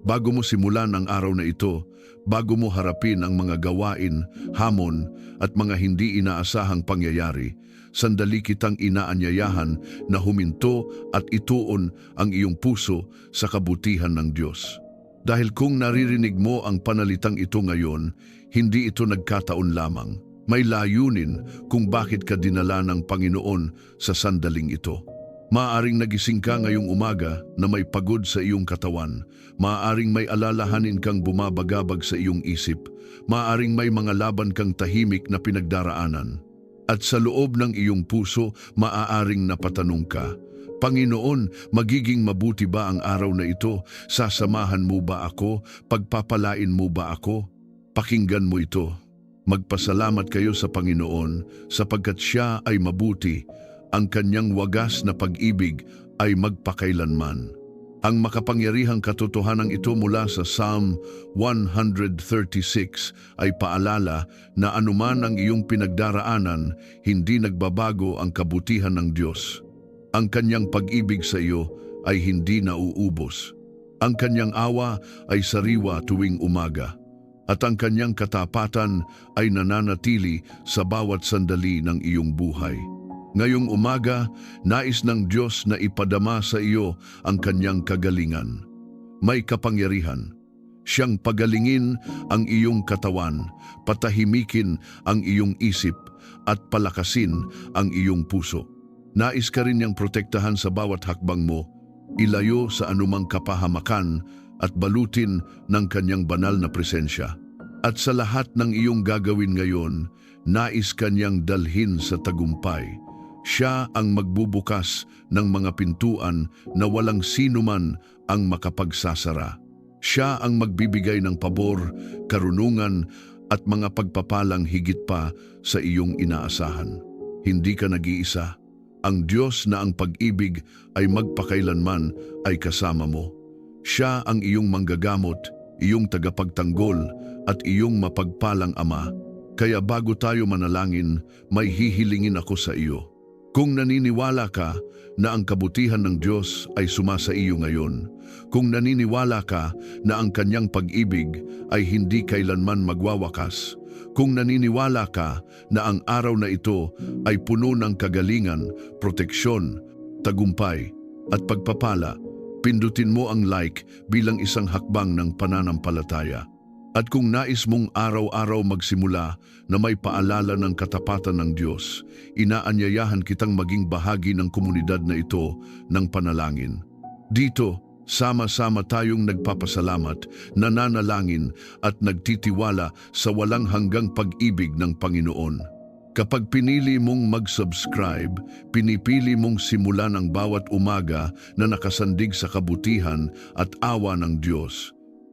Bago mo simulan ang araw na ito, bago mo harapin ang mga gawain, hamon at mga hindi inaasahang pangyayari, sandali kitang inaanyayahan na huminto at ituon ang iyong puso sa kabutihan ng Diyos. Dahil kung naririnig mo ang panalitang ito ngayon, hindi ito nagkataon lamang. May layunin kung bakit ka dinala ng Panginoon sa sandaling ito. Maaaring nagising ka ngayong umaga na may pagod sa iyong katawan. Maaaring may alalahanin kang bumabagabag sa iyong isip. Maaaring may mga laban kang tahimik na pinagdaraanan. At sa loob ng iyong puso, maaaring napatanong ka, Panginoon, magiging mabuti ba ang araw na ito? Sasamahan mo ba ako? Pagpapalain mo ba ako? Pakinggan mo ito. Magpasalamat kayo sa Panginoon sapagkat Siya ay mabuti. Ang kanyang wagas na pag-ibig ay magpakailanman. Ang makapangyarihang katotohanan ito mula sa Psalm 136 ay paalala na anuman ang iyong pinagdaraanan, hindi nagbabago ang kabutihan ng Diyos. Ang kanyang pag-ibig sa iyo ay hindi nauubos. Ang kanyang awa ay sariwa tuwing umaga. At ang kanyang katapatan ay nananatili sa bawat sandali ng iyong buhay. Ngayong umaga, nais ng Diyos na ipadama sa iyo ang kanyang kagalingan. May kapangyarihan. Siyang pagalingin ang iyong katawan, patahimikin ang iyong isip, at palakasin ang iyong puso. Nais ka rin niyang protektahan sa bawat hakbang mo, ilayo sa anumang kapahamakan at balutin ng kanyang banal na presensya. At sa lahat ng iyong gagawin ngayon, nais ka niyang dalhin sa tagumpay. Siya ang magbubukas ng mga pintuan na walang sinuman ang makapagsasara. Siya ang magbibigay ng pabor, karunungan at mga pagpapalang higit pa sa iyong inaasahan. Hindi ka nag-iisa. Ang Diyos na ang pag-ibig ay magpakailanman ay kasama mo. Siya ang iyong manggagamot, iyong tagapagtanggol at iyong mapagpalang Ama. Kaya bago tayo manalangin, may hihilingin ako sa iyo. Kung naniniwala ka na ang kabutihan ng Diyos ay sumasa iyo ngayon, kung naniniwala ka na ang kanyang pag-ibig ay hindi kailanman magwawakas, kung naniniwala ka na ang araw na ito ay puno ng kagalingan, proteksyon, tagumpay at pagpapala, pindutin mo ang like bilang isang hakbang ng pananampalataya. At kung nais mong araw-araw magsimula na may paalala ng katapatan ng Diyos, inaanyayahan kitang maging bahagi ng komunidad na ito ng panalangin. Dito, sama-sama tayong nagpapasalamat, nananalangin at nagtitiwala sa walang hanggang pag-ibig ng Panginoon. Kapag pinili mong mag-subscribe, pinipili mong simulan ang bawat umaga na nakasandig sa kabutihan at awa ng Diyos.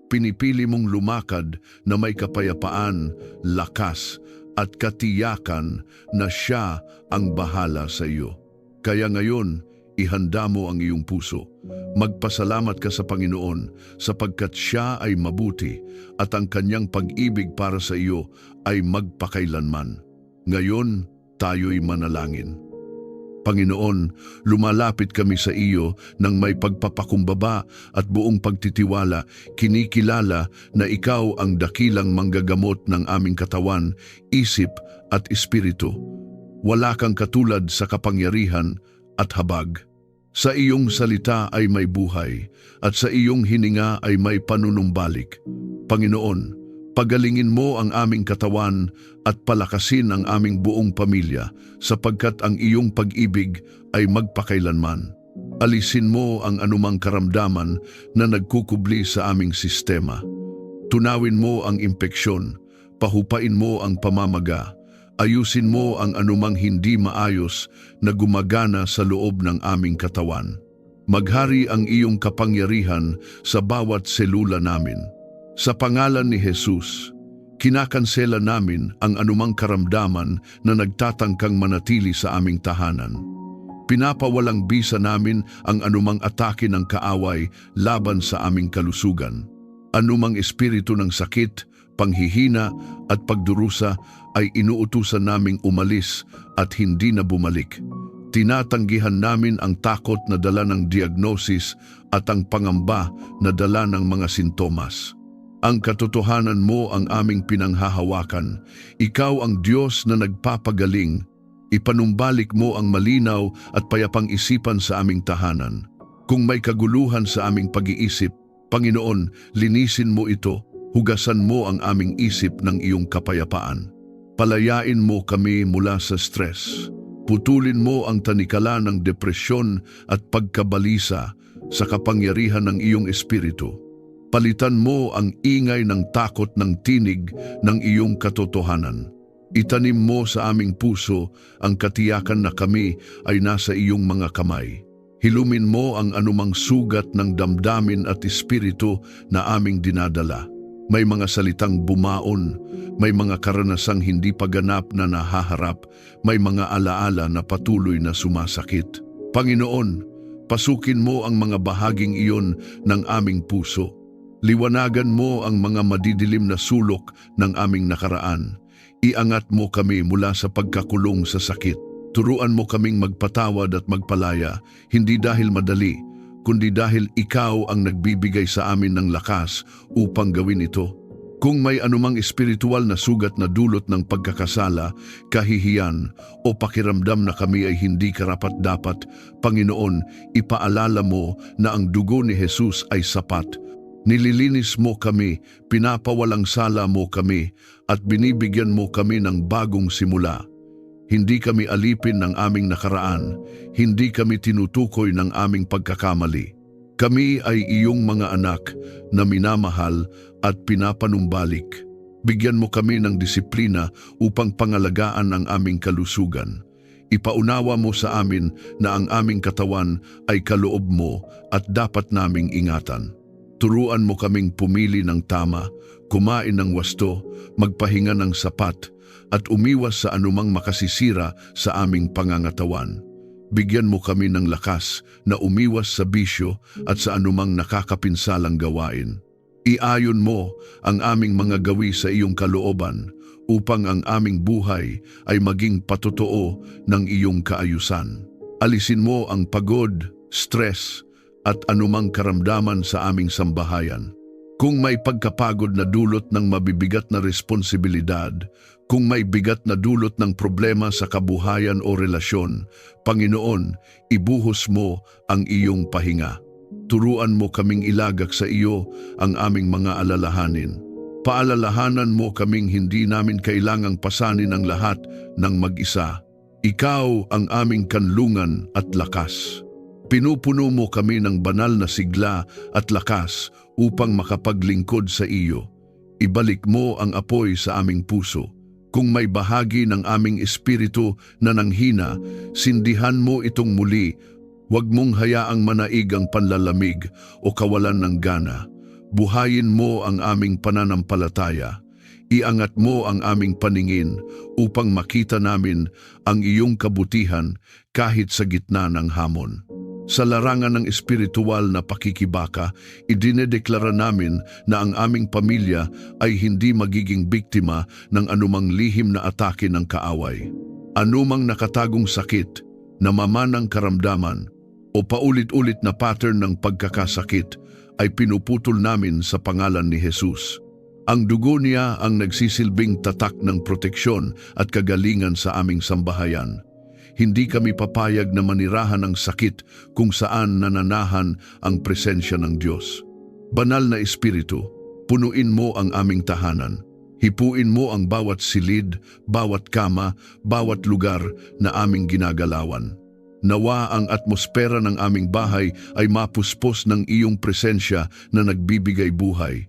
Pinipili mong lumakad na may kapayapaan, lakas at katiyakan na Siya ang bahala sa iyo. Kaya ngayon, ihanda mo ang iyong puso. Magpasalamat ka sa Panginoon sapagkat Siya ay mabuti at ang kanyang pag-ibig para sa iyo ay magpakailanman. Ngayon, tayo'y manalangin. Panginoon, lumalapit kami sa iyo ng may pagpapakumbaba at buong pagtitiwala, kinikilala na ikaw ang dakilang manggagamot ng aming katawan, isip at espiritu. Wala kang katulad sa kapangyarihan at habag. Sa iyong salita ay may buhay at sa iyong hininga ay may panunumbalik. Panginoon, pagalingin mo ang aming katawan at palakasin ang aming buong pamilya sapagkat ang iyong pag-ibig ay magpakailanman. Alisin mo ang anumang karamdaman na nagkukubli sa aming sistema. Tunawin mo ang impeksyon, pahupain mo ang pamamaga, ayusin mo ang anumang hindi maayos na gumagana sa loob ng aming katawan. Maghari ang iyong kapangyarihan sa bawat selula namin. Sa pangalan ni Jesus, kinakansela namin ang anumang karamdaman na nagtatangkang manatili sa aming tahanan. Pinapawalang bisa namin ang anumang atake ng kaaway laban sa aming kalusugan. Anumang espiritu ng sakit, panghihina at pagdurusa ay inuutusan naming umalis at hindi na bumalik. Tinatanggihan namin ang takot na dala ng diagnosis at ang pangamba na dala ng mga sintomas. Ang katotohanan mo ang aming pinanghahawakan. Ikaw ang Diyos na nagpapagaling. Ipanumbalik mo ang malinaw at payapang isipan sa aming tahanan. Kung may kaguluhan sa aming pag-iisip, Panginoon, linisin mo ito. Hugasan mo ang aming isip ng iyong kapayapaan. Palayain mo kami mula sa stress. Putulin mo ang tanikala ng depresyon at pagkabalisa sa kapangyarihan ng iyong espiritu. Palitan mo ang ingay ng takot ng tinig ng iyong katotohanan. Itanim mo sa aming puso ang katiyakan na kami ay nasa iyong mga kamay. Hilumin mo ang anumang sugat ng damdamin at espiritu na aming dinadala. May mga salitang bumaon, may mga karanasang hindi paganap na nahaharap, may mga alaala na patuloy na sumasakit. Panginoon, pasukin mo ang mga bahaging iyon ng aming puso. Liwanagan mo ang mga madidilim na sulok ng aming nakaraan. Iangat mo kami mula sa pagkakulong sa sakit. Turuan mo kaming magpatawad at magpalaya, hindi dahil madali, kundi dahil ikaw ang nagbibigay sa amin ng lakas upang gawin ito. Kung may anumang espiritual na sugat na dulot ng pagkakasala, kahihiyan o pakiramdam na kami ay hindi karapat-dapat, Panginoon, ipaalala mo na ang dugo ni Jesus ay sapat. Nililinis mo kami, pinapawalang sala mo kami, at binibigyan mo kami ng bagong simula. Hindi kami alipin ng aming nakaraan, hindi kami tinutukoy ng aming pagkakamali. Kami ay iyong mga anak na minamahal at pinapanumbalik. Bigyan mo kami ng disiplina upang pangalagaan ang aming kalusugan. Ipaunawa mo sa amin na ang aming katawan ay kaloob mo at dapat naming ingatan. Turuan mo kaming pumili ng tama, kumain ng wasto, magpahinga ng sapat, at umiwas sa anumang makasisira sa aming pangangatawan. Bigyan mo kami ng lakas na umiwas sa bisyo at sa anumang nakakapinsalang gawain. Iayon mo ang aming mga gawi sa iyong kalooban upang ang aming buhay ay maging patotoo ng iyong kaayusan. Alisin mo ang pagod, stress, at anumang karamdaman sa aming sambahayan. Kung may pagkapagod na dulot ng mabibigat na responsibilidad, kung may bigat na dulot ng problema sa kabuhayan o relasyon, Panginoon, ibuhos mo ang iyong pahinga. Turuan mo kaming ilagak sa iyo ang aming mga alalahanin. Paalalahanan mo kaming hindi namin kailangang pasanin ang lahat ng mag-isa. Ikaw ang aming kanlungan at lakas. Pinupuno mo kami ng banal na sigla at lakas upang makapaglingkod sa iyo. Ibalik mo ang apoy sa aming puso. Kung may bahagi ng aming espiritu na nanghina, sindihan mo itong muli. Huwag mong hayaang manaig ang panlalamig o kawalan ng gana. Buhayin mo ang aming pananampalataya. Iangat mo ang aming paningin upang makita namin ang iyong kabutihan kahit sa gitna ng hamon. Sa larangan ng espiritual na pakikibaka, idinedeklara namin na ang aming pamilya ay hindi magiging biktima ng anumang lihim na atake ng kaaway. Anumang nakatagong sakit, namamanang karamdaman, o paulit-ulit na pattern ng pagkakasakit ay pinuputol namin sa pangalan ni Jesus. Ang dugo niya ang nagsisilbing tatak ng proteksyon at kagalingan sa aming sambahayan. Hindi kami papayag na manirahan ng sakit kung saan nananahan ang presensya ng Diyos. Banal na Espiritu, punuin mo ang aming tahanan. Hipuin mo ang bawat silid, bawat kama, bawat lugar na aming ginagalawan. Nawa ang atmosfera ng aming bahay ay mapuspos ng iyong presensya na nagbibigay buhay.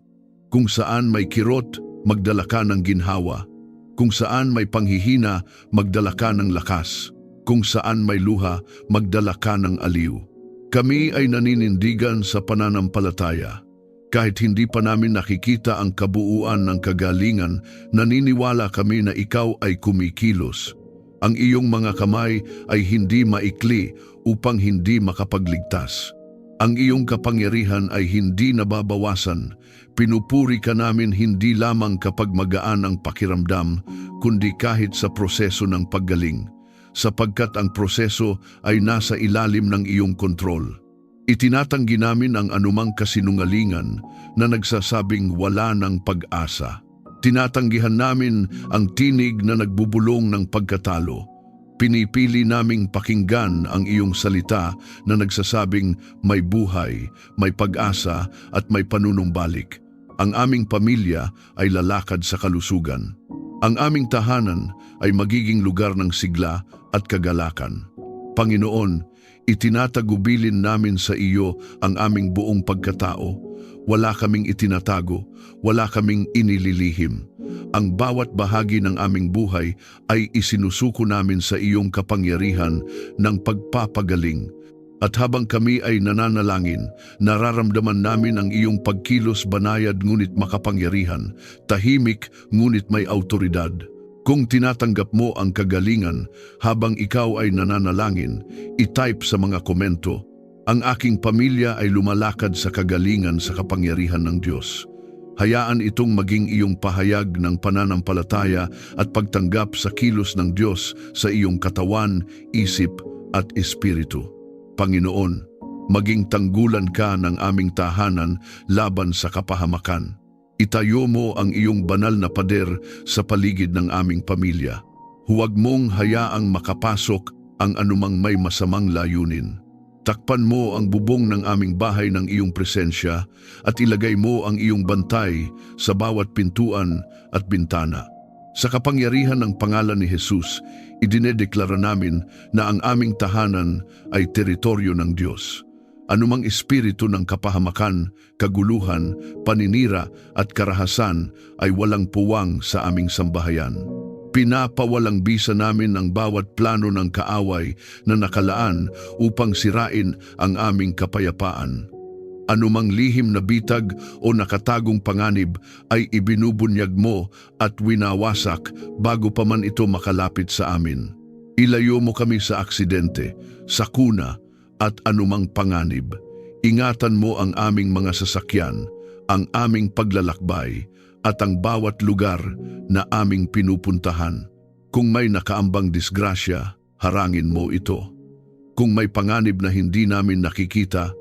Kung saan may kirot, magdala ka ng ginhawa. Kung saan may panghihina, magdala ka ng lakas. Kung saan may luha, magdala ka ng aliw. Kami ay naninindigan sa pananampalataya. Kahit hindi pa namin nakikita ang kabuuan ng kagalingan, naniniwala kami na ikaw ay kumikilos. Ang iyong mga kamay ay hindi maikli upang hindi makapagligtas. Ang iyong kapangyarihan ay hindi nababawasan. Pinupuri ka namin hindi lamang kapag magaan ang pakiramdam, kundi kahit sa proseso ng paggaling. Sapagkat ang proseso ay nasa ilalim ng iyong kontrol. Itinatanggi namin ang anumang kasinungalingan na nagsasabing wala ng pag-asa. Tinatanggihan namin ang tinig na nagbubulong ng pagkatalo. Pinipili naming pakinggan ang iyong salita na nagsasabing may buhay, may pag-asa at may panunumbalik. Ang aming pamilya ay lalakad sa kalusugan. Ang aming tahanan ay magiging lugar ng sigla at kagalakan. Panginoon, itinatagubilin namin sa iyo ang aming buong pagkatao. Wala kaming itinatago, wala kaming inililihim. Ang bawat bahagi ng aming buhay ay isinusuko namin sa iyong kapangyarihan ng pagpapagaling. At habang kami ay nananalangin, nararamdaman namin ang iyong pagkilos banayad ngunit makapangyarihan, tahimik ngunit may autoridad. Kung tinatanggap mo ang kagalingan habang ikaw ay nananalangin, i-type sa mga komento, ang aking pamilya ay lumalakad sa kagalingan sa kapangyarihan ng Diyos. Hayaan itong maging iyong pahayag ng pananampalataya at pagtanggap sa kilos ng Diyos sa iyong katawan, isip at espiritu. Panginoon, maging tanggulan ka ng aming tahanan laban sa kapahamakan. Itayo mo ang iyong banal na pader sa paligid ng aming pamilya. Huwag mong hayaang makapasok ang anumang may masamang layunin. Takpan mo ang bubong ng aming bahay ng iyong presensya at ilagay mo ang iyong bantay sa bawat pintuan at bintana. Sa kapangyarihan ng pangalan ni Jesus, idinedeklara namin na ang aming tahanan ay teritoryo ng Diyos. Anumang espiritu ng kapahamakan, kaguluhan, paninira at karahasan ay walang puwang sa aming sambahayan. Pinapawalang bisa namin ang bawat plano ng kaaway na nakalaan upang sirain ang aming kapayapaan. Anumang lihim na bitag o nakatagong panganib ay ibinubunyag mo at winawasak bago pa man ito makalapit sa amin. Ilayo mo kami sa aksidente, sakuna at anumang panganib. Ingatan mo ang aming mga sasakyan, ang aming paglalakbay, at ang bawat lugar na aming pinupuntahan. Kung may nakaambang disgrasya, harangin mo ito. Kung may panganib na hindi namin nakikita,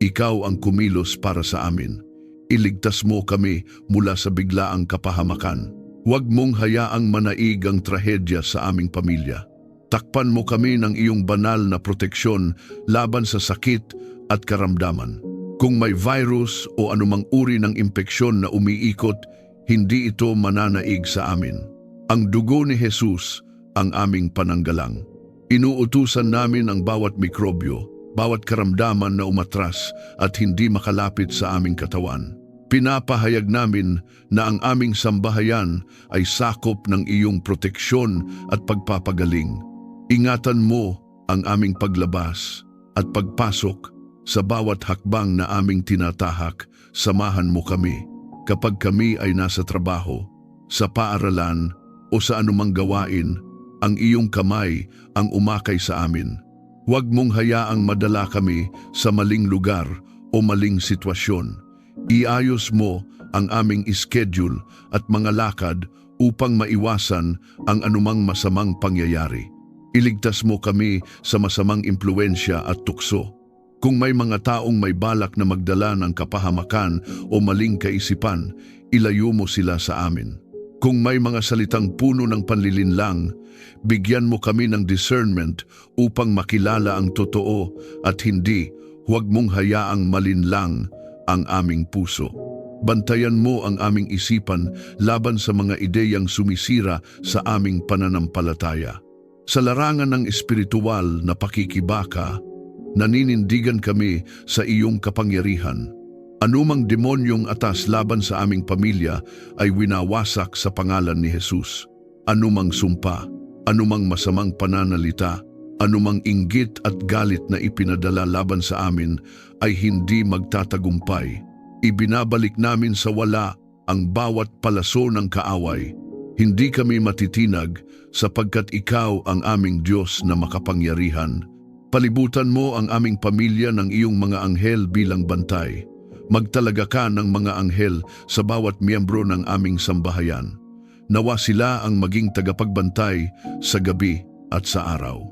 ikaw ang kumilos para sa amin. Iligtas mo kami mula sa biglaang kapahamakan. Huwag mong hayaang manaig ang trahedya sa aming pamilya. Takpan mo kami ng iyong banal na proteksyon laban sa sakit at karamdaman. Kung may virus o anumang uri ng impeksyon na umiikot, hindi ito mananaig sa amin. Ang dugo ni Jesus ang aming pananggalang. Inuutusan namin ang bawat mikrobyo, bawat karamdaman na umatras at hindi makalapit sa aming katawan. Pinapahayag namin na ang aming sambahayan ay sakop ng iyong proteksyon at pagpapagaling. Ingatan mo ang aming paglabas at pagpasok sa bawat hakbang na aming tinatahak. Samahan mo kami kapag kami ay nasa trabaho, sa paaralan o sa anumang gawain. Ang iyong kamay ang umakay sa amin. Huwag mong hayaang madala kami sa maling lugar o maling sitwasyon. Iayos mo ang aming schedule at mga lakad upang maiwasan ang anumang masamang pangyayari. Iligtas mo kami sa masamang impluensya at tukso. Kung may mga taong may balak na magdala ng kapahamakan o maling kaisipan, ilayo mo sila sa amin. Kung may mga salitang puno ng panlilinlang, bigyan mo kami ng discernment upang makilala ang totoo at hindi. Huwag mong hayaang malinlang ang aming puso. Bantayan mo ang aming isipan laban sa mga ideyang sumisira sa aming pananampalataya. Sa larangan ng espiritual na pakikibaka, naninindigan kami sa iyong kapangyarihan. Anumang demonyong atas laban sa aming pamilya ay winawasak sa pangalan ni Jesus. Anumang sumpa, anumang masamang pananalita, anumang inggit at galit na ipinadala laban sa amin ay hindi magtatagumpay. Ibinabalik namin sa wala ang bawat palaso ng kaaway. Hindi kami matitinag sapagkat ikaw ang aming Diyos na makapangyarihan. Palibutan mo ang aming pamilya ng iyong mga anghel bilang bantay. Magtalaga ka ng mga anghel sa bawat miyembro ng aming sambahayan. Nawa sila ang maging tagapagbantay sa gabi at sa araw.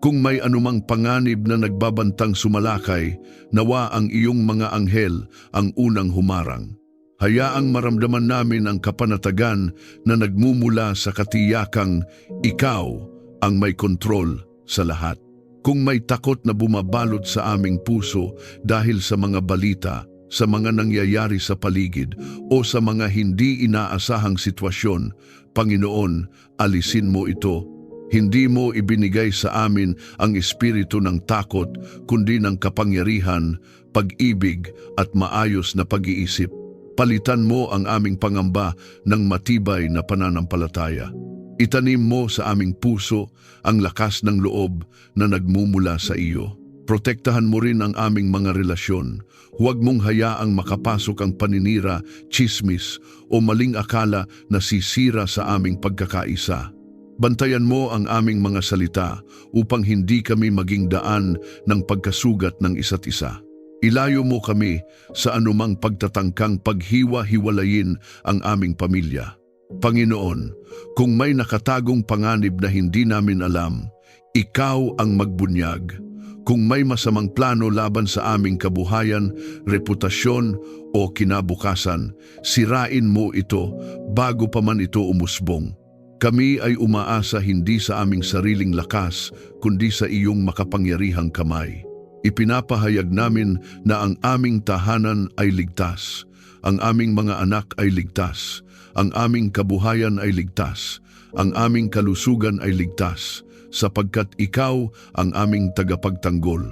Kung may anumang panganib na nagbabantang sumalakay, nawa ang iyong mga anghel ang unang humarang. Hayaang maramdaman namin ang kapanatagan na nagmumula sa katiyakang ikaw ang may kontrol sa lahat. Kung may takot na bumabalot sa aming puso dahil sa mga balita, sa mga nangyayari sa paligid o sa mga hindi inaasahang sitwasyon, Panginoon, alisin mo ito. Hindi mo ibinigay sa amin ang espiritu ng takot, kundi ng kapangyarihan, pag-ibig at maayos na pag-iisip. Palitan mo ang aming pangamba ng matibay na pananampalataya. Itanim mo sa aming puso ang lakas ng loob na nagmumula sa iyo. Protektahan mo rin ang aming mga relasyon. Huwag mong hayaang makapasok ang paninira, tsismis o maling akala na sisira sa aming pagkakaisa. Bantayan mo ang aming mga salita upang hindi kami maging daan ng pagkasugat ng isa't isa. Ilayo mo kami sa anumang pagtatangkang paghiwa-hiwalayin ang aming pamilya. Panginoon, kung may nakatagong panganib na hindi namin alam, ikaw ang magbunyag. Kung may masamang plano laban sa aming kabuhayan, reputasyon o kinabukasan, sirain mo ito bago pa man ito umusbong. Kami ay umaasa hindi sa aming sariling lakas, kundi sa iyong makapangyarihang kamay. Ipinapahayag namin na ang aming tahanan ay ligtas, ang aming mga anak ay ligtas, ang aming kabuhayan ay ligtas, ang aming kalusugan ay ligtas, sapagkat ikaw ang aming tagapagtanggol.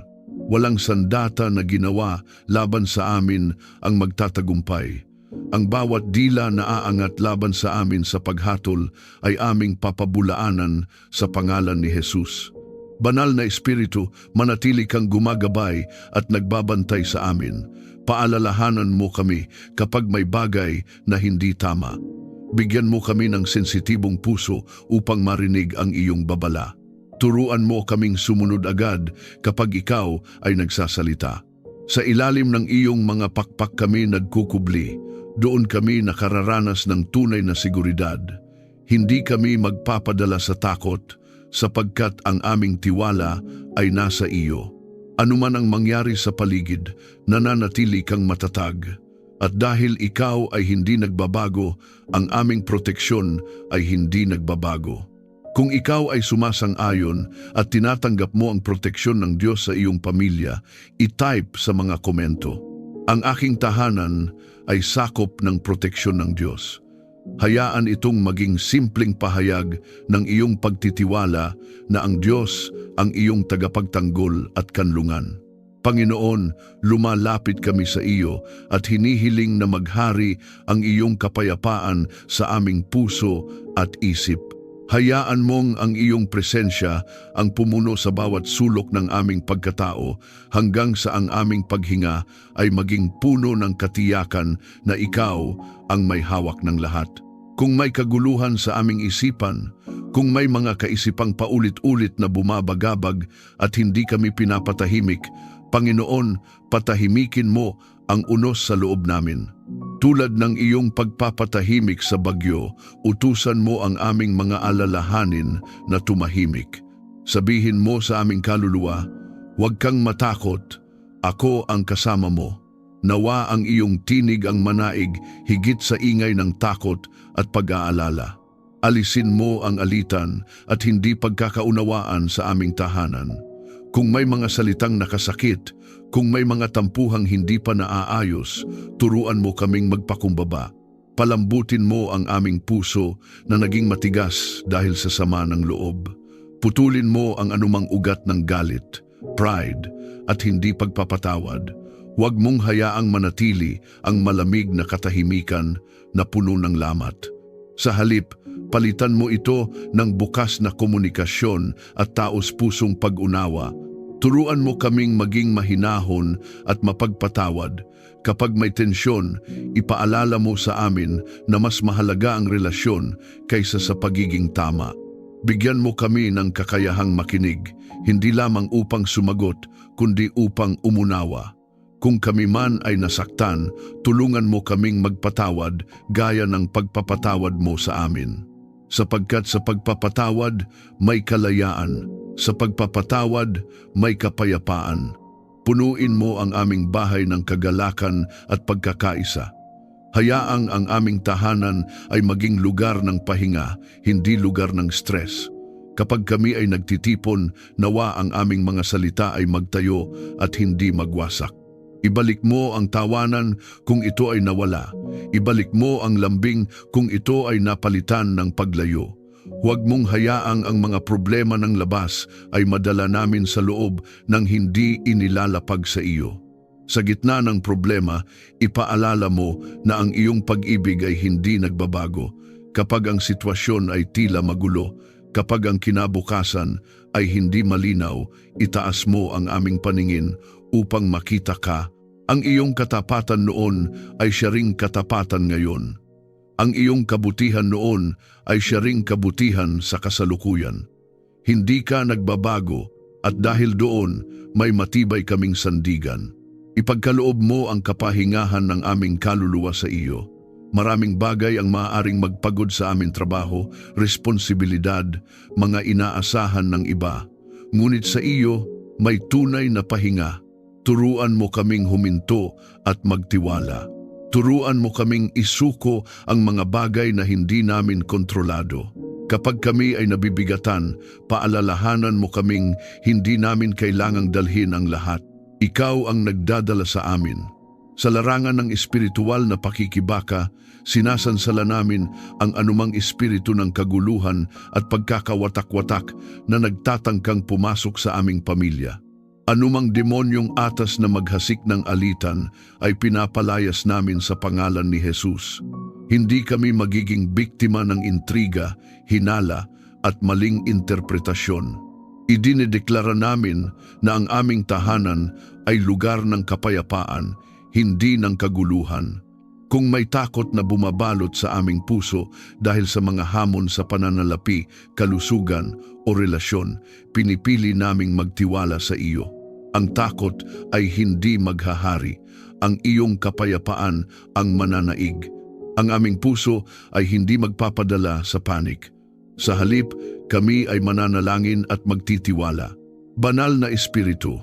Walang sandata na ginawa laban sa amin ang magtatagumpay. Ang bawat dila na aangat laban sa amin sa paghatol ay aming papabulaanan sa pangalan ni Jesus. Banal na Espiritu, manatili kang gumagabay at nagbabantay sa amin. Paalalahanan mo kami kapag may bagay na hindi tama. Bigyan mo kami ng sensitibong puso upang marinig ang iyong babala. Turuan mo kaming sumunod agad kapag ikaw ay nagsasalita. Sa ilalim ng iyong mga pakpak kami nagkukubli. Doon kami nakararanas ng tunay na seguridad. Hindi kami magpapadala sa takot sapagkat ang aming tiwala ay nasa iyo. Anuman ang mangyari sa paligid, nananatili kang matatag. At dahil ikaw ay hindi nagbabago, ang aming proteksyon ay hindi nagbabago. Kung ikaw ay sumasang-ayon at tinatanggap mo ang proteksyon ng Diyos sa iyong pamilya, i-type sa mga komento. Ang aking tahanan ay sakop ng proteksyon ng Diyos. Hayaan itong maging simpleng pahayag ng iyong pagtitiwala na ang Diyos ang iyong tagapagtanggol at kanlungan. Panginoon, lumalapit kami sa iyo at hinihiling na maghari ang iyong kapayapaan sa aming puso at isip. Hayaan mong ang iyong presensya ang pumuno sa bawat sulok ng aming pagkatao hanggang sa ang aming paghinga ay maging puno ng katiyakan na ikaw ang may hawak ng lahat. Kung may kaguluhan sa aming isipan, kung may mga kaisipang paulit-ulit na bumabagabag at hindi kami pinapatahimik, Panginoon, patahimikin mo ang unos sa loob namin. Tulad ng iyong pagpapatahimik sa bagyo, utusan mo ang aming mga alalahanin na tumahimik. Sabihin mo sa aming kaluluwa, huwag kang matakot, ako ang kasama mo. Nawa ang iyong tinig ang manaig higit sa ingay ng takot at pag-aalala. Alisin mo ang alitan at hindi pagkakaunawaan sa aming tahanan. Kung may mga salitang nakasakit, kung may mga tampuhang hindi pa naaayos, turuan mo kaming magpakumbaba. Palambutin mo ang aming puso na naging matigas dahil sa sama ng loob. Putulin mo ang anumang ugat ng galit, pride, at hindi pagpapatawad. Huwag mong hayaang manatili ang malamig na katahimikan na puno ng lamat. Sa halip, palitan mo ito ng bukas na komunikasyon at taos-pusong pag-unawa. Turuan mo kaming maging mahinahon at mapagpatawad. Kapag may tensyon, ipaalala mo sa amin na mas mahalaga ang relasyon kaysa sa pagiging tama. Bigyan mo kami ng kakayahang makinig, hindi lamang upang sumagot, kundi upang umunawa. Kung kami man ay nasaktan, tulungan mo kaming magpatawad gaya ng pagpapatawad mo sa amin. Sapagkat sa pagpapatawad, may kalayaan. Sa pagpapatawad, may kapayapaan. Punuin mo ang aming bahay ng kagalakan at pagkakaisa. Hayaang ang aming tahanan ay maging lugar ng pahinga, hindi lugar ng stress. Kapag kami ay nagtitipon, nawa ang aming mga salita ay magtayo at hindi magwasak. Ibalik mo ang tawanan kung ito ay nawala. Ibalik mo ang lambing kung ito ay napalitan ng paglayo. Huwag mong hayaang ang mga problema ng labas ay madala namin sa loob nang hindi inilalapag sa iyo. Sa gitna ng problema, ipaalala mo na ang iyong pag-ibig ay hindi nagbabago. Kapag ang sitwasyon ay tila magulo, kapag ang kinabukasan ay hindi malinaw, itaas mo ang aming paningin upang makita ka. Ang iyong katapatan noon ay siya ring katapatan ngayon. Ang iyong kabutihan noon ay siya ring kabutihan sa kasalukuyan. Hindi ka nagbabago at dahil doon may matibay kaming sandigan. Ipagkaloob mo ang kapahingahan ng aming kaluluwa sa iyo. Maraming bagay ang maaaring magpagod sa aming trabaho, responsibilidad, mga inaasahan ng iba. Ngunit sa iyo may tunay na pahinga. Turuan mo kaming huminto at magtiwala. Turuan mo kaming isuko ang mga bagay na hindi namin kontrolado. Kapag kami ay nabibigatan, paalalahanan mo kaming hindi namin kailangang dalhin ang lahat. Ikaw ang nagdadala sa amin. Sa larangan ng espiritual na pakikibaka, sinasansala namin ang anumang espiritu ng kaguluhan at pagkakawatak-watak na nagtatangkang pumasok sa aming pamilya. Anumang demonyong atas na maghasik ng alitan ay pinapalayas namin sa pangalan ni Jesus. Hindi kami magiging biktima ng intriga, hinala at maling interpretasyon. Idinedeklara namin na ang aming tahanan ay lugar ng kapayapaan, hindi ng kaguluhan. Kung may takot na bumabalot sa aming puso dahil sa mga hamon sa pananalapi, kalusugan o relasyon, pinipili naming magtiwala sa iyo. Ang takot ay hindi maghahari. Ang iyong kapayapaan ang mananaig. Ang aming puso ay hindi magpapadala sa panik. Sa halip, kami ay mananalangin at magtitiwala. Banal na Espiritu,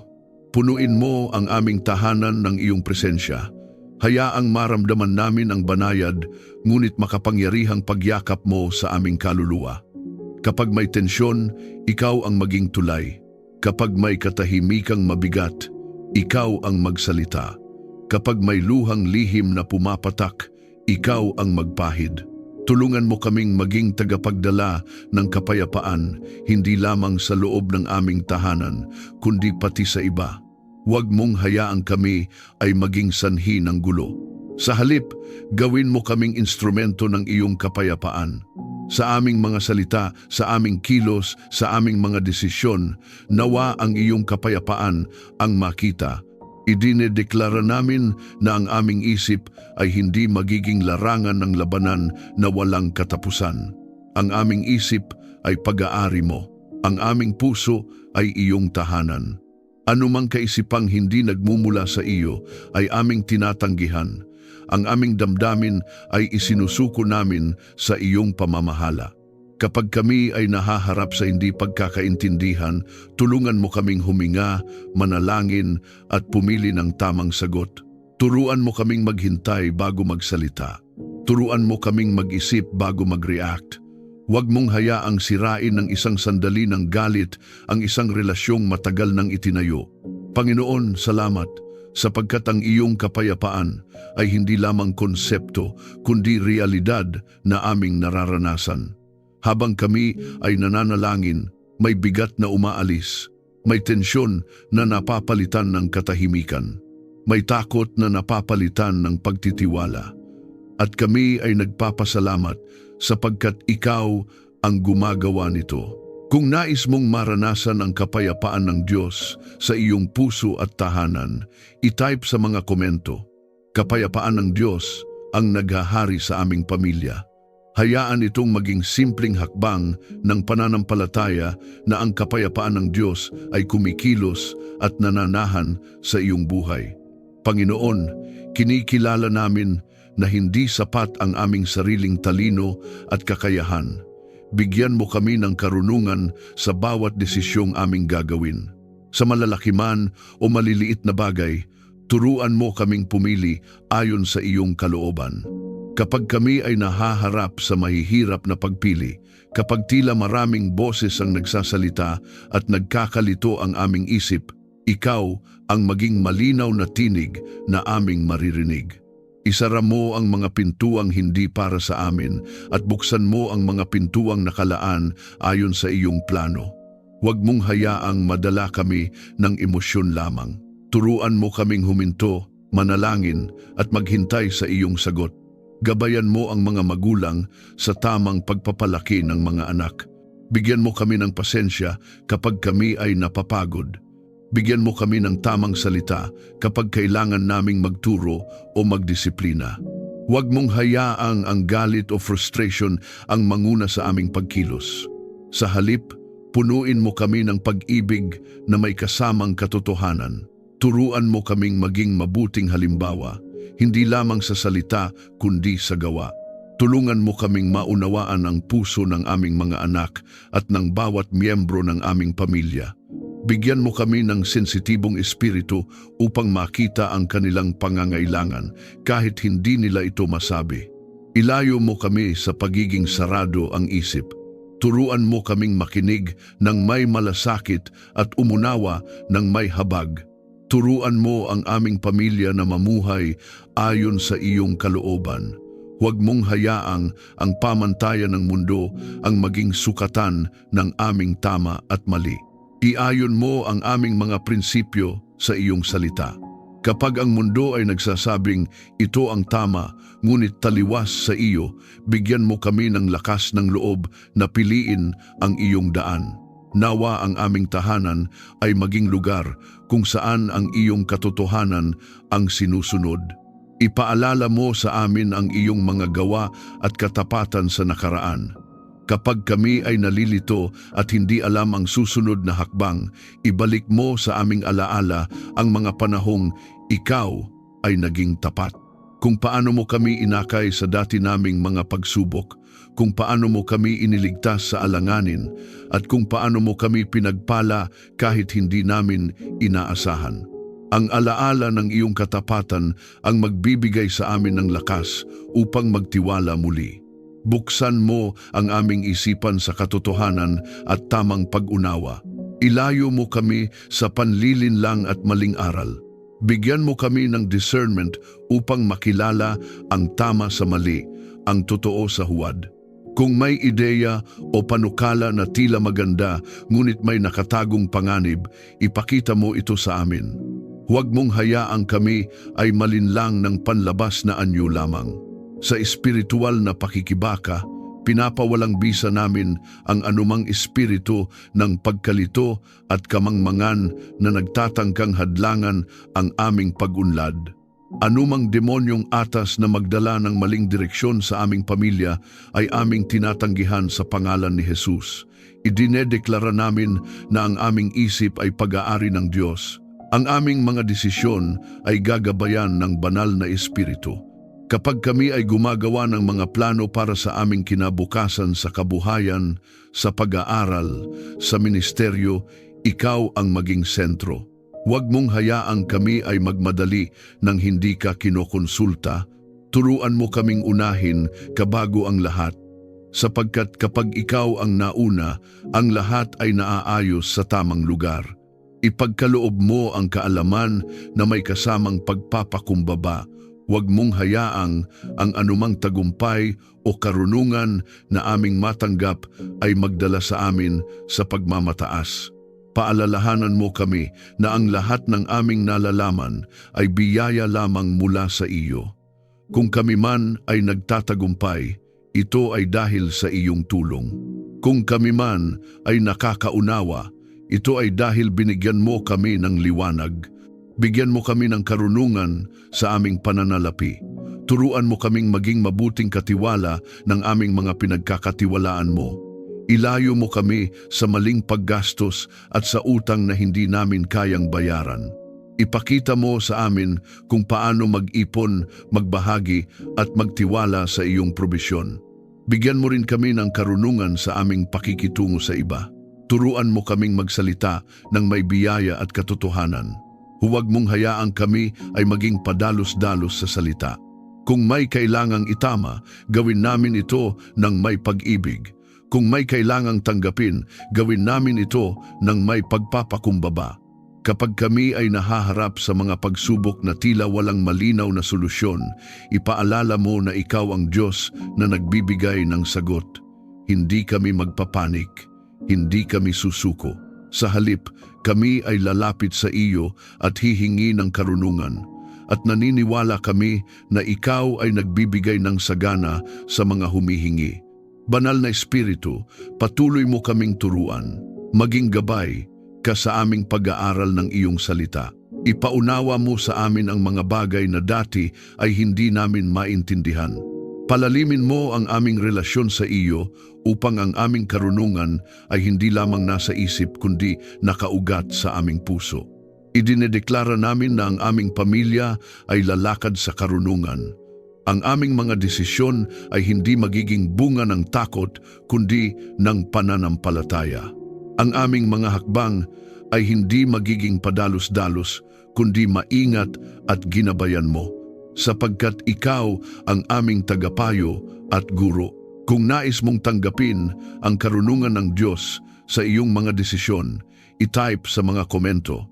punuin mo ang aming tahanan ng iyong presensya. Hayaang maramdaman namin ang banayad, ngunit makapangyarihang pagyakap mo sa aming kaluluwa. Kapag may tensyon, ikaw ang maging tulay. Kapag may katahimikang mabigat, ikaw ang magsalita. Kapag may luhang lihim na pumapatak, ikaw ang magpahid. Tulungan mo kaming maging tagapagdala ng kapayapaan, hindi lamang sa loob ng aming tahanan, kundi pati sa iba. Huwag mong hayaang kami ay maging sanhi ng gulo. Sa halip, gawin mo kaming instrumento ng iyong kapayapaan. Sa aming mga salita, sa aming kilos, sa aming mga desisyon, nawa ang iyong kapayapaan ang makita. Idinedeklara namin na ang aming isip ay hindi magiging larangan ng labanan na walang katapusan. Ang aming isip ay pag-aari mo. Ang aming puso ay iyong tahanan. Anumang kaisipang hindi nagmumula sa iyo ay aming tinatanggihan. Ang aming damdamin ay isinusuko namin sa iyong pamamahala. Kapag kami ay nahaharap sa hindi pagkakaintindihan, tulungan mo kaming huminga, manalangin at pumili ng tamang sagot. Turuan mo kaming maghintay bago magsalita. Turuan mo kaming mag-isip bago mag-react. Huwag mong hayaang sirain ng isang sandali ng galit ang isang relasyong matagal nang itinayo. Panginoon, salamat sapagkat ang iyong kapayapaan ay hindi lamang konsepto kundi realidad na aming nararanasan. Habang kami ay nananalangin, may bigat na umaalis, may tensyon na napapalitan ng katahimikan, may takot na napapalitan ng pagtitiwala. At kami ay nagpapasalamat sapagkat ikaw ang gumagawa nito. Kung nais mong maranasan ang kapayapaan ng Diyos sa iyong puso at tahanan, itype sa mga komento, "Kapayapaan ng Diyos ang naghahari sa aming pamilya." Hayaan itong maging simpleng hakbang ng pananampalataya na ang kapayapaan ng Diyos ay kumikilos at nananahan sa iyong buhay. Panginoon, kinikilala namin na hindi sapat ang aming sariling talino at kakayahan. bigyan mo kami ng karunungan sa bawat desisyong aming gagawin. Sa malalaki man o maliliit na bagay, turuan mo kaming pumili ayon sa iyong kalooban. Kapag kami ay nahaharap sa mahihirap na pagpili, kapag tila maraming boses ang nagsasalita at nagkakalito ang aming isip, ikaw ang maging malinaw na tinig na aming maririnig. Isara mo ang mga pintuang hindi para sa amin at buksan mo ang mga pintuang nakalaan ayon sa iyong plano. Huwag mong hayaang madala kami ng emosyon lamang. Turuan mo kaming huminto, manalangin at maghintay sa iyong sagot. Gabayan mo ang mga magulang sa tamang pagpapalaki ng mga anak. Bigyan mo kami ng pasensya kapag kami ay napapagod. Bigyan mo kami ng tamang salita kapag kailangan naming magturo o magdisiplina. Huwag mong hayaang ang galit o frustration ang manguna sa aming pagkilos. Sa halip, punuin mo kami ng pag-ibig na may kasamang katotohanan. Turuan mo kaming maging mabuting halimbawa, hindi lamang sa salita kundi sa gawa. Tulungan mo kaming maunawaan ang puso ng aming mga anak at ng bawat miyembro ng aming pamilya. Bigyan mo kami ng sensitibong espiritu upang makita ang kanilang pangangailangan kahit hindi nila ito masabi. Ilayo mo kami sa pagiging sarado ang isip. Turuan mo kaming makinig ng may malasakit at umunawa ng may habag. Turuan mo ang aming pamilya na mamuhay ayon sa iyong kalooban. Huwag mong hayaang ang pamantayan ng mundo ang maging sukatan ng aming tama at mali. Iayon mo ang aming mga prinsipyo sa iyong salita. Kapag ang mundo ay nagsasabing ito ang tama, ngunit taliwas sa iyo, bigyan mo kami ng lakas ng loob na piliin ang iyong daan. Nawa ang aming tahanan ay maging lugar kung saan ang iyong katotohanan ang sinusunod. Ipaalala mo sa amin ang iyong mga gawa at katapatan sa nakaraan. Kapag kami ay nalilito at hindi alam ang susunod na hakbang, ibalik mo sa aming alaala ang mga panahong ikaw ay naging tapat. Kung paano mo kami inakay sa dati naming mga pagsubok, kung paano mo kami iniligtas sa alanganin, at kung paano mo kami pinagpala kahit hindi namin inaasahan. Ang alaala ng iyong katapatan ang magbibigay sa amin ng lakas upang magtiwala muli. Buksan mo ang aming isipan sa katotohanan at tamang pag-unawa. Ilayo mo kami sa panlilinlang at maling aral. Bigyan mo kami ng discernment upang makilala ang tama sa mali, ang totoo sa huwad. Kung may ideya o panukala na tila maganda ngunit may nakatagong panganib, ipakita mo ito sa amin. Huwag mong hayaang kami ay malinlang ng panlabas na anyo lamang. Sa espiritual na pakikibaka, pinapawalang bisa namin ang anumang espiritu ng pagkalito at kamangmangan na nagtatangkang hadlangan ang aming pag-unlad. Anumang demonyong atas na magdala ng maling direksyon sa aming pamilya ay aming tinatanggihan sa pangalan ni Jesus. Idinedeklara namin na ang aming isip ay pag-aari ng Diyos. Ang aming mga desisyon ay gagabayan ng banal na espiritu. Kapag kami ay gumagawa ng mga plano para sa aming kinabukasan sa kabuhayan, sa pag-aaral, sa ministeryo, ikaw ang maging sentro. Huwag mong hayaang kami ay magmadali nang hindi ka kinokonsulta. Turuan mo kaming unahin kabago ang lahat. Sapagkat kapag ikaw ang nauna, ang lahat ay naaayos sa tamang lugar. Ipagkaloob mo ang kaalaman na may kasamang pagpapakumbaba. Huwag mong hayaang ang anumang tagumpay o karunungan na aming matanggap ay magdala sa amin sa pagmamataas. Paalalahanan mo kami na ang lahat ng aming nalalaman ay biyaya lamang mula sa iyo. Kung kami man ay nagtatagumpay, ito ay dahil sa iyong tulong. Kung kami man ay nakakaunawa, ito ay dahil binigyan mo kami ng liwanag. Bigyan mo kami ng karunungan sa aming pananalapi. Turuan mo kaming maging mabuting katiwala ng aming mga pinagkakatiwalaan mo. Ilayo mo kami sa maling paggastos at sa utang na hindi namin kayang bayaran. Ipakita mo sa amin kung paano mag-ipon, magbahagi at magtiwala sa iyong probisyon. Bigyan mo rin kami ng karunungan sa aming pakikitungo sa iba. Turuan mo kaming magsalita ng may biyaya at katotohanan. Huwag mong hayaang kami ay maging padalos-dalos sa salita. Kung may kailangang itama, gawin namin ito ng may pag-ibig. Kung may kailangang tanggapin, gawin namin ito ng may pagpapakumbaba. Kapag kami ay nahaharap sa mga pagsubok na tila walang malinaw na solusyon, ipaalala mo na ikaw ang Diyos na nagbibigay ng sagot. Hindi kami magpapanik, hindi kami susuko. Sa halip, kami ay lalapit sa iyo at hihingi ng karunungan. At naniniwala kami na ikaw ay nagbibigay ng sagana sa mga humihingi. Banal na Espiritu, patuloy mo kaming turuan, maging gabay ka sa aming pag-aaral ng iyong salita. Ipaunawa mo sa amin ang mga bagay na dati ay hindi namin maintindihan. Palalimin mo ang aming relasyon sa iyo upang ang aming karunungan ay hindi lamang nasa isip kundi nakaugat sa aming puso. Idinedeklara namin na ang aming pamilya ay lalakad sa karunungan. Ang aming mga desisyon ay hindi magiging bunga ng takot kundi ng pananampalataya. Ang aming mga hakbang ay hindi magiging padalos-dalos kundi maingat at ginabayan mo, sapagkat ikaw ang aming tagapayo at guro. Kung nais mong tanggapin ang karunungan ng Diyos sa iyong mga desisyon, i-type sa mga komento,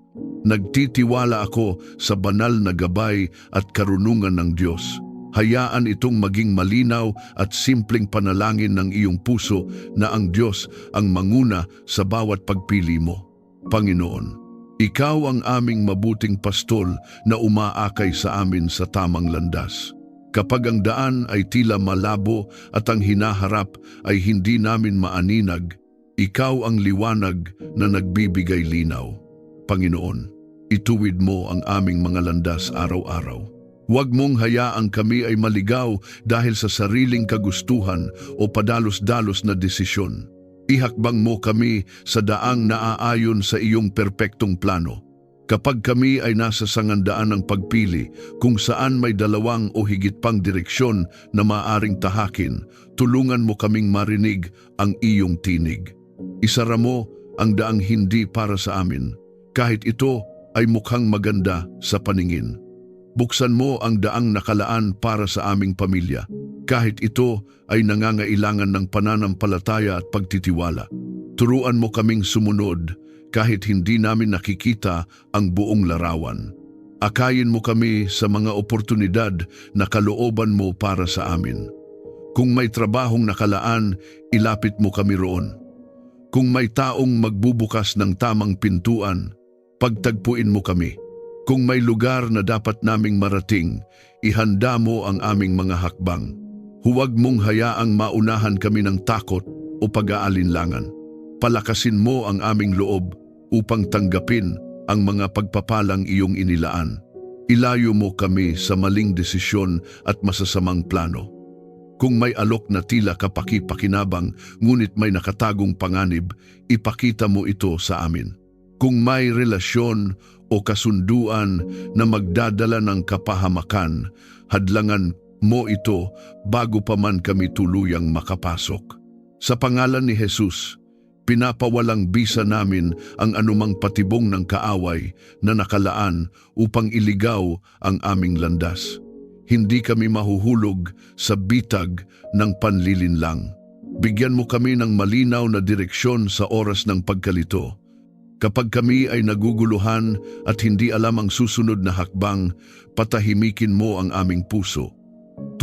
"Nagtitiwala ako sa banal na gabay at karunungan ng Diyos." Hayaan itong maging malinaw at simpleng panalangin ng iyong puso na ang Diyos ang manguna sa bawat pagpili mo. Panginoon, ikaw ang aming mabuting pastol na umaakay sa amin sa tamang landas. Kapag ang daan ay tila malabo at ang hinaharap ay hindi namin maaninag, ikaw ang liwanag na nagbibigay linaw. Panginoon, ituwid mo ang aming mga landas araw-araw. Huwag mong hayaang kami ay maligaw dahil sa sariling kagustuhan o padalos-dalos na desisyon. Ihakbang mo kami sa daang naaayon sa iyong perpektong plano. Kapag kami ay nasa sangandaan ng pagpili kung saan may dalawang o higit pang direksyon na maaring tahakin, tulungan mo kaming marinig ang iyong tinig. Isara mo ang daang hindi para sa amin, kahit ito ay mukhang maganda sa paningin. Buksan mo ang daang nakalaan para sa aming pamilya, kahit ito ay nangangailangan ng pananampalataya at pagtitiwala. Turuan mo kaming sumunod kahit hindi namin nakikita ang buong larawan. Akayin mo kami sa mga oportunidad na kalooban mo para sa amin. Kung may trabahong nakalaan, ilapit mo kami roon. Kung may taong magbubukas ng tamang pintuan, pagtagpuin mo kami. Kung may lugar na dapat naming marating, ihanda mo ang aming mga hakbang. Huwag mong hayaang maunahan kami ng takot o pag-aalinlangan. Palakasin mo ang aming loob upang tanggapin ang mga pagpapalang iyong inilaan. Ilayo mo kami sa maling desisyon at masasamang plano. Kung may alok na tila kapaki-pakinabang ngunit may nakatagong panganib, ipakita mo ito sa amin. Kung may relasyon o kasunduan na magdadala ng kapahamakan, hadlangan mo ito bago pa man kami tuluyang makapasok. Sa pangalan ni Jesus, pinapawalang bisa namin ang anumang patibong ng kaaway na nakalaan upang iligaw ang aming landas. Hindi kami mahuhulog sa bitag ng panlilinlang. Bigyan mo kami ng malinaw na direksyon sa oras ng pagkalito. Kapag kami ay naguguluhan at hindi alam ang susunod na hakbang, patahimikin mo ang aming puso.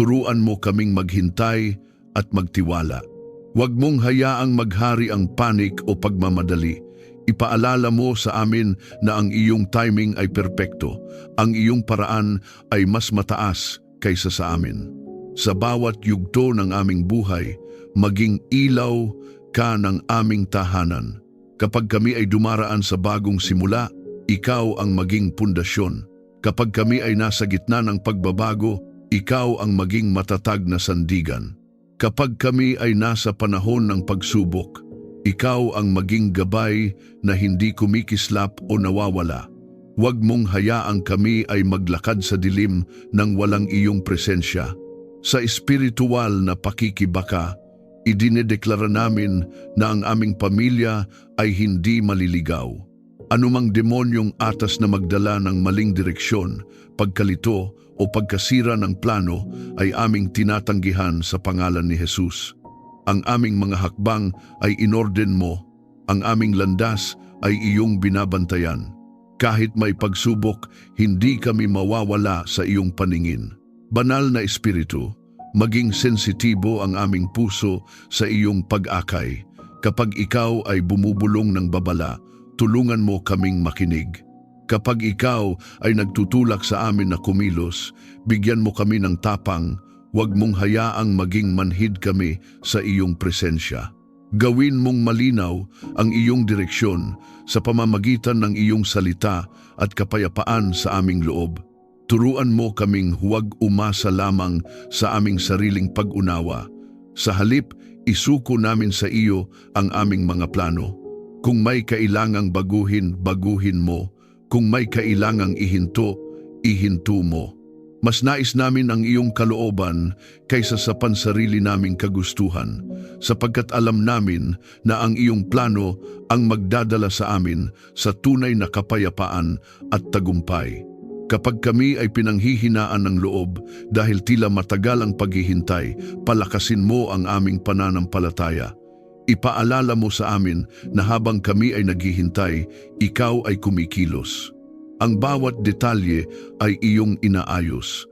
Turuan mo kaming maghintay at magtiwala. Huwag mong hayaang maghari ang panik o pagmamadali. Ipaalala mo sa amin na ang iyong timing ay perpekto. Ang iyong paraan ay mas mataas kaysa sa amin. Sa bawat yugto ng aming buhay, maging ilaw ka ng aming tahanan. Kapag kami ay dumaraan sa bagong simula, ikaw ang maging pundasyon. Kapag kami ay nasa gitna ng pagbabago, ikaw ang maging matatag na sandigan. Kapag kami ay nasa panahon ng pagsubok, ikaw ang maging gabay na hindi kumikislap o nawawala. Huwag mong hayaang kami ay maglakad sa dilim nang walang iyong presensya. Sa espiritual na pakikibaka, Idinedeklara namin na ang aming pamilya ay hindi maliligaw. Anumang demonyong atas na magdala ng maling direksyon, pagkalito o pagkasira ng plano ay aming tinatanggihan sa pangalan ni Jesus. Ang aming mga hakbang ay inorden mo, ang aming landas ay iyong binabantayan. Kahit may pagsubok, hindi kami mawawala sa iyong paningin. Banal na Espiritu, maging sensitibo ang aming puso sa iyong pag-akay. Kapag ikaw ay bumubulong ng babala, tulungan mo kaming makinig. Kapag ikaw ay nagtutulak sa amin na kumilos, bigyan mo kami ng tapang, huwag mong hayaang maging manhid kami sa iyong presensya. Gawin mong malinaw ang iyong direksyon sa pamamagitan ng iyong salita at kapayapaan sa aming loob. Turuan mo kaming huwag umasa lamang sa aming sariling pag-unawa. Sa halip, isuko namin sa iyo ang aming mga plano. Kung may kailangang baguhin, baguhin mo. Kung may kailangang ihinto, ihinto mo. Mas nais namin ang iyong kalooban kaysa sa pansarili naming kagustuhan, sapagkat alam namin na ang iyong plano ang magdadala sa amin sa tunay na kapayapaan at tagumpay. Kapag kami ay pinanghihinaan ng loob dahil tila matagal ang paghihintay, palakasin mo ang aming pananampalataya. Ipaalala mo sa amin na habang kami ay naghihintay, ikaw ay kumikilos. Ang bawat detalye ay iyong inaayos.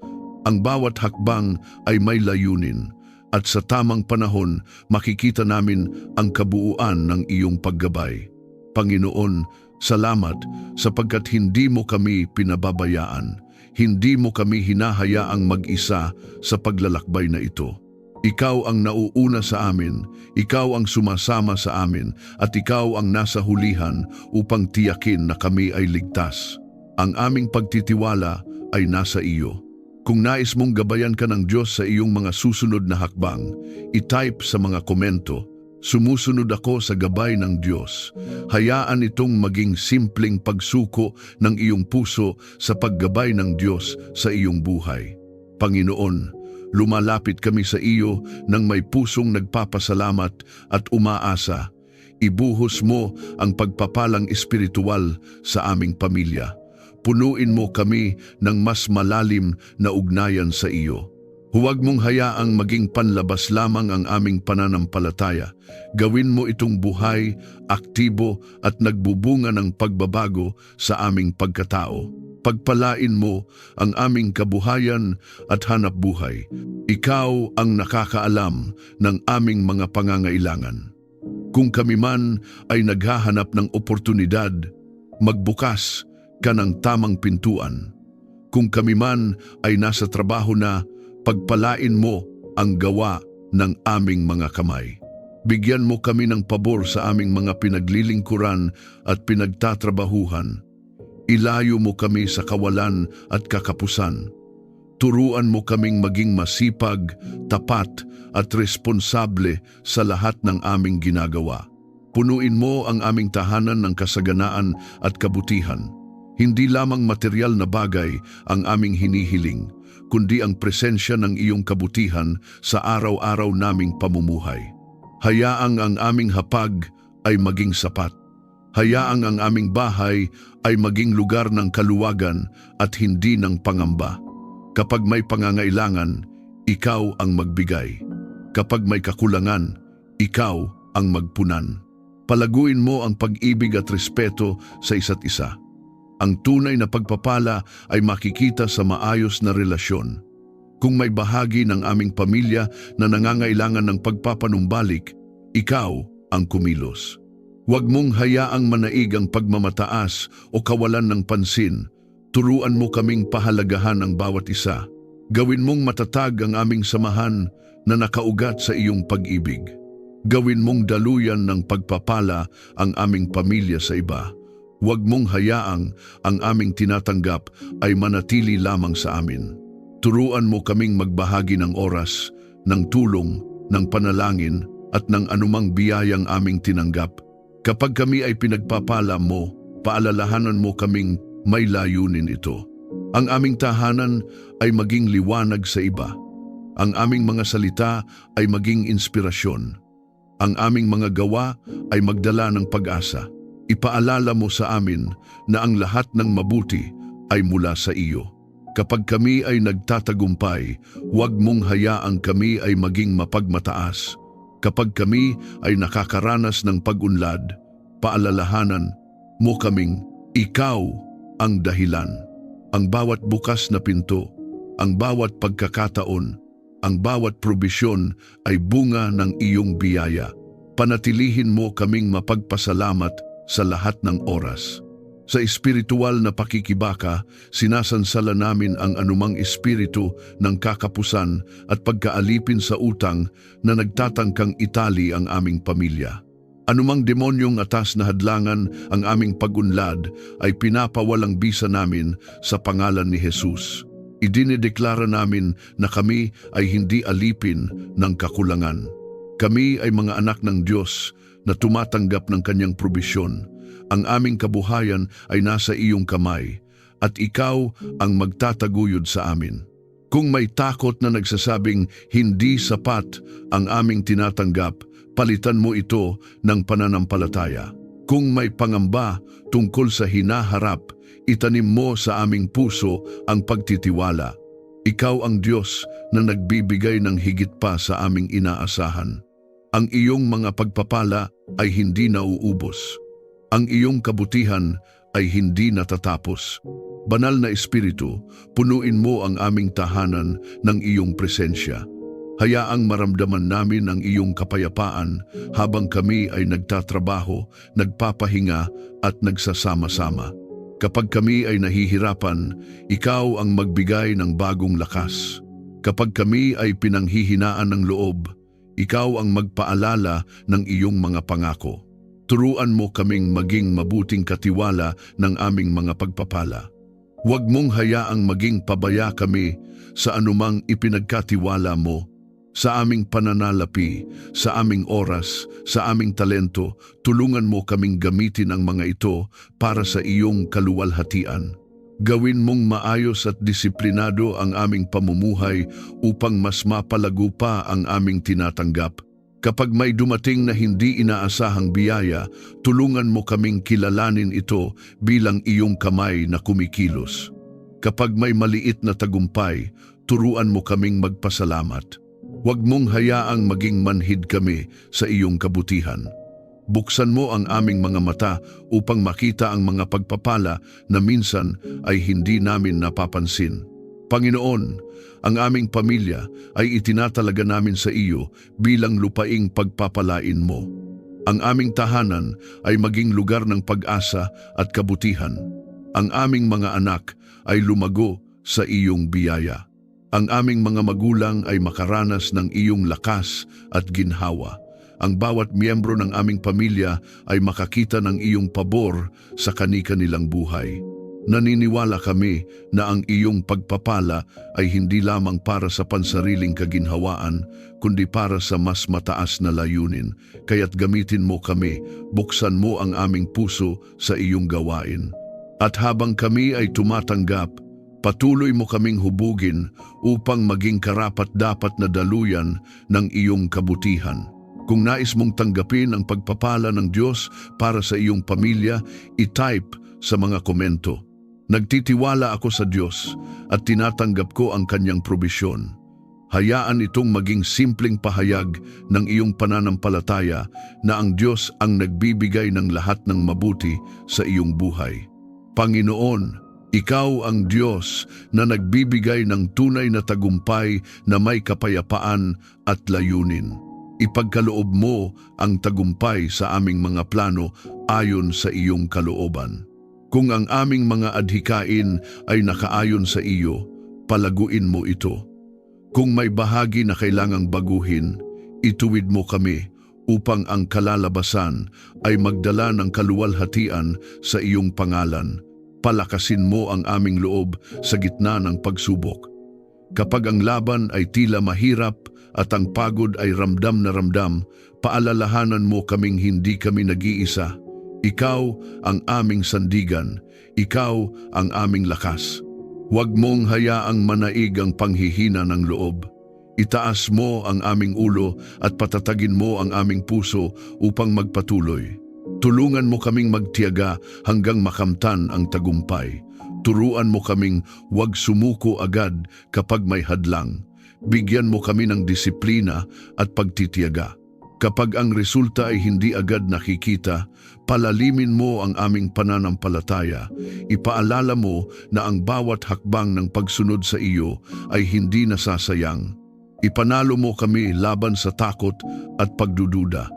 Ang bawat hakbang ay may layunin. At sa tamang panahon, makikita namin ang kabuuan ng iyong paggabay. Panginoon, salamat sapagkat hindi mo kami pinababayaan. Hindi mo kami hinahayaang mag-isa sa paglalakbay na ito. Ikaw ang nauuna sa amin, ikaw ang sumasama sa amin, at ikaw ang nasa hulihan upang tiyakin na kami ay ligtas. Ang aming pagtitiwala ay nasa iyo. Kung nais mong gabayan ka ng Diyos sa iyong mga susunod na hakbang, i-type sa mga komento, "Sumusunod ako sa gabay ng Diyos." Hayaan itong maging simpleng pagsuko ng iyong puso sa paggabay ng Diyos sa iyong buhay. Panginoon, lumalapit kami sa iyo nang may pusong nagpapasalamat at umaasa. Ibuhos mo ang pagpapalang espiritual sa aming pamilya. Punuin mo kami ng mas malalim na ugnayan sa iyo. Huwag mong hayaang maging panlabas lamang ang aming pananampalataya. Gawin mo itong buhay, aktibo at nagbubunga ng pagbabago sa aming pagkatao. Pagpalain mo ang aming kabuhayan at hanap buhay. Ikaw ang nakakaalam ng aming mga pangangailangan. Kung kami man ay naghahanap ng oportunidad, magbukas ka ng tamang pintuan. Kung kami man ay nasa trabaho na, pagpalain mo ang gawa ng aming mga kamay. Bigyan mo kami ng pabor sa aming mga pinaglilingkuran at pinagtatrabahuhan. Ilayo mo kami sa kawalan at kakapusan. Turuan mo kaming maging masipag, tapat at responsable sa lahat ng aming ginagawa. Punuin mo ang aming tahanan ng kasaganaan at kabutihan. Hindi lamang material na bagay ang aming hinihiling, kundi ang presensya ng iyong kabutihan sa araw-araw naming pamumuhay. Hayaang ang aming hapag ay maging sapat. Hayaang ang aming bahay ay maging lugar ng kaluwagan at hindi ng pangamba. Kapag may pangangailangan, ikaw ang magbigay. Kapag may kakulangan, ikaw ang magpunan. Palaguin mo ang pag-ibig at respeto sa isa't isa. Ang tunay na pagpapala ay makikita sa maayos na relasyon. Kung may bahagi ng aming pamilya na nangangailangan ng pagpapanumbalik, ikaw ang kumilos. Huwag mong hayaang manaig ang pagmamataas o kawalan ng pansin. Turuan mo kaming pahalagahan ang bawat isa. Gawin mong matatag ang aming samahan na nakaugat sa iyong pag-ibig. Gawin mong daluyan ng pagpapala ang aming pamilya sa iba. Huwag mong hayaang ang aming tinatanggap ay manatili lamang sa amin. Turuan mo kaming magbahagi ng oras, ng tulong, ng panalangin at ng anumang biyayang aming tinanggap. Kapag kami ay pinagpapala mo, paalalahanan mo kaming may layunin ito. Ang aming tahanan ay maging liwanag sa iba. Ang aming mga salita ay maging inspirasyon. Ang aming mga gawa ay magdala ng pag-asa. Ipaalala mo sa amin na ang lahat ng mabuti ay mula sa iyo. Kapag kami ay nagtatagumpay, huwag mong hayaang kami ay maging mapagmataas. Kapag kami ay nakakaranas ng pag-unlad, paalalahanan mo kaming ikaw ang dahilan. Ang bawat bukas na pinto, ang bawat pagkakataon, ang bawat probisyon ay bunga ng iyong biyaya. Panatilihin mo kaming mapagpasalamat sa lahat ng oras. Sa espiritual na pakikibaka, sinasansala namin ang anumang espiritu ng kakapusan at pagkaalipin sa utang na nagtatangkang itali ang aming pamilya. Anumang demonyong atas na hadlangan ang aming pag-unlad ay pinapawalang bisa namin sa pangalan ni Jesus. Idinideklara namin na kami ay hindi alipin ng kakulangan. Kami ay mga anak ng Diyos na tumatanggap ng kanyang probisyon. Ang aming kabuhayan ay nasa iyong kamay at ikaw ang magtataguyod sa amin. Kung may takot na nagsasabing hindi sapat ang aming tinatanggap, palitan mo ito ng pananampalataya. Kung may pangamba tungkol sa hinaharap, itanim mo sa aming puso ang pagtitiwala. Ikaw ang Diyos na nagbibigay ng higit pa sa aming inaasahan. Ang iyong mga pagpapala ay hindi nauubos. Ang iyong kabutihan ay hindi natatapos. Banal na Espiritu, punuin mo ang aming tahanan ng iyong presensya. Hayaang maramdaman namin ang iyong kapayapaan habang kami ay nagtatrabaho, nagpapahinga at nagsasama-sama. Kapag kami ay nahihirapan, ikaw ang magbigay ng bagong lakas. Kapag kami ay pinanghihinaan ng loob, ikaw ang magpaalala ng iyong mga pangako. Turuan mo kaming maging mabuting katiwala ng aming mga pagpapala. Huwag mong hayaang maging pabaya kami sa anumang ipinagkatiwala mo, sa aming pananalapi, sa aming oras, sa aming talento. Tulungan mo kaming gamitin ang mga ito para sa iyong kaluwalhatian. Gawin mong maayos at disiplinado ang aming pamumuhay upang mas mapalago pa ang aming tinatanggap. Kapag may dumating na hindi inaasahang biyaya, tulungan mo kaming kilalanin ito bilang iyong kamay na kumikilos. Kapag may maliit na tagumpay, turuan mo kaming magpasalamat. Huwag mong hayaang maging manhid kami sa iyong kabutihan. Buksan mo ang aming mga mata upang makita ang mga pagpapala na minsan ay hindi namin napapansin. Panginoon, ang aming pamilya ay itinatalaga namin sa iyo bilang lupaing pagpapalain mo. Ang aming tahanan ay maging lugar ng pag-asa at kabutihan. Ang aming mga anak ay lumago sa iyong biyaya. Ang aming mga magulang ay makaranas ng iyong lakas at ginhawa. Ang bawat miyembro ng aming pamilya ay makakita ng iyong pabor sa kani-kanilang buhay. Naniniwala kami na ang iyong pagpapala ay hindi lamang para sa pansariling kaginhawaan, kundi para sa mas mataas na layunin. Kaya't gamitin mo kami, buksan mo ang aming puso sa iyong gawain. At habang kami ay tumatanggap, patuloy mo kaming hubugin upang maging karapat-dapat na daluyan ng iyong kabutihan. Kung nais mong tanggapin ang pagpapala ng Diyos para sa iyong pamilya, i-type sa mga komento. Nagtitiwala ako sa Diyos at tinatanggap ko ang kanyang probisyon. Hayaan itong maging simpleng pahayag ng iyong pananampalataya na ang Diyos ang nagbibigay ng lahat ng mabuti sa iyong buhay. Panginoon, ikaw ang Diyos na nagbibigay ng tunay na tagumpay na may kapayapaan at layunin. Ipagkaloob mo ang tagumpay sa aming mga plano ayon sa iyong kalooban. Kung ang aming mga adhikain ay nakaayon sa iyo, palaguin mo ito. Kung may bahagi na kailangang baguhin, ituwid mo kami upang ang kalalabasan ay magdala ng kaluwalhatian sa iyong pangalan. Palakasin mo ang aming loob sa gitna ng pagsubok. Kapag ang laban ay tila mahirap at ang pagod ay ramdam na ramdam, paalalahanan mo kaming hindi kami nag-iisa. Ikaw ang aming sandigan, ikaw ang aming lakas. Huwag mong hayaang manaig ang panghihina ng loob. Itaas mo ang aming ulo at patatagin mo ang aming puso upang magpatuloy. Tulungan mo kaming magtiyaga hanggang makamtan ang tagumpay. Turuan mo kaming huwag sumuko agad kapag may hadlang. Bigyan mo kami ng disiplina at pagtitiyaga. Kapag ang resulta ay hindi agad nakikita, palalimin mo ang aming pananampalataya. Ipaalala mo na ang bawat hakbang ng pagsunod sa iyo ay hindi nasasayang. Ipanalo mo kami laban sa takot at pagdududa.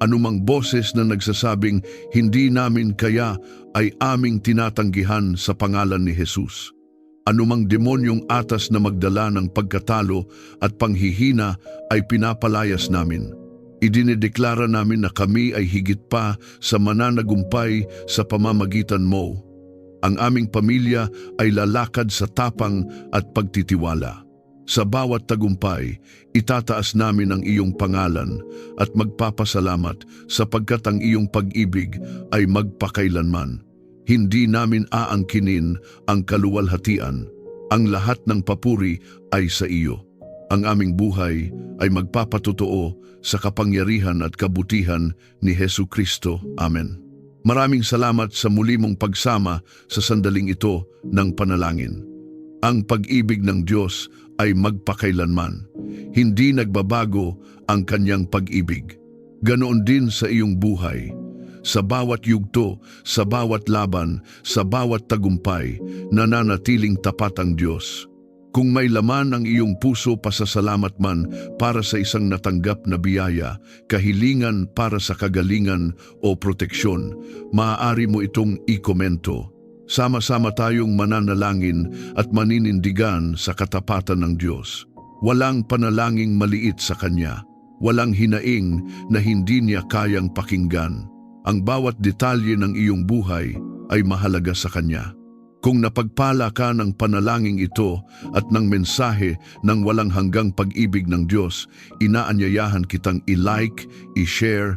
Anumang boses na nagsasabing hindi namin kaya ay aming tinatanggihan sa pangalan ni Jesus. Anumang demonyong atas na magdala ng pagkatalo at panghihina ay pinapalayas namin. Idinideklara namin na kami ay higit pa sa mananagumpay sa pamamagitan mo. Ang aming pamilya ay lalakad sa tapang at pagtitiwala. Sa bawat tagumpay, itataas namin ang iyong pangalan at magpapasalamat sapagkat ang iyong pag-ibig ay magpakailanman. Hindi namin aangkinin ang kaluwalhatian. Ang lahat ng papuri ay sa iyo. Ang aming buhay ay magpapatotoo sa kapangyarihan at kabutihan ni Hesu Kristo. Amen. Maraming salamat sa muli mong pagsama sa sandaling ito ng panalangin. Ang pag-ibig ng Diyos ay magpakailanman. Hindi nagbabago ang kanyang pag-ibig. Ganoon din sa iyong buhay. Sa bawat yugto, sa bawat laban, sa bawat tagumpay, nananatiling tapat ang Diyos. Kung may laman ang iyong puso pasasalamat man para sa isang natanggap na biyaya, kahilingan para sa kagalingan o proteksyon, maaari mo itong i-komento. Sama-sama tayong mananalangin at maninindigan sa katapatan ng Diyos. Walang panalangin maliit sa Kanya. Walang hinaing na hindi Niya kayang pakinggan. Ang bawat detalye ng iyong buhay ay mahalaga sa Kanya. Kung napagpala ka ng panalangin ito at ng mensahe ng walang hanggang pag-ibig ng Diyos, inaanyayahan kitang i-like, i-share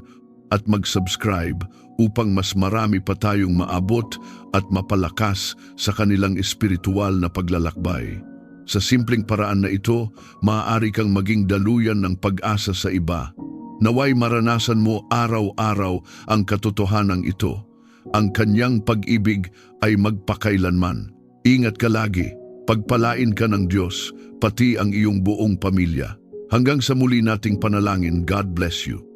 at mag-subscribe upang mas marami pa tayong maabot at mapalakas sa kanilang espiritual na paglalakbay. Sa simpleng paraan na ito, maaari kang maging daluyan ng pag-asa sa iba. Naway maranasan mo araw-araw ang katotohanan ito. Ang kanyang pag-ibig ay magpakailanman. Ingat ka lagi, pagpalain ka ng Diyos, pati ang iyong buong pamilya. Hanggang sa muli nating panalangin, God bless you.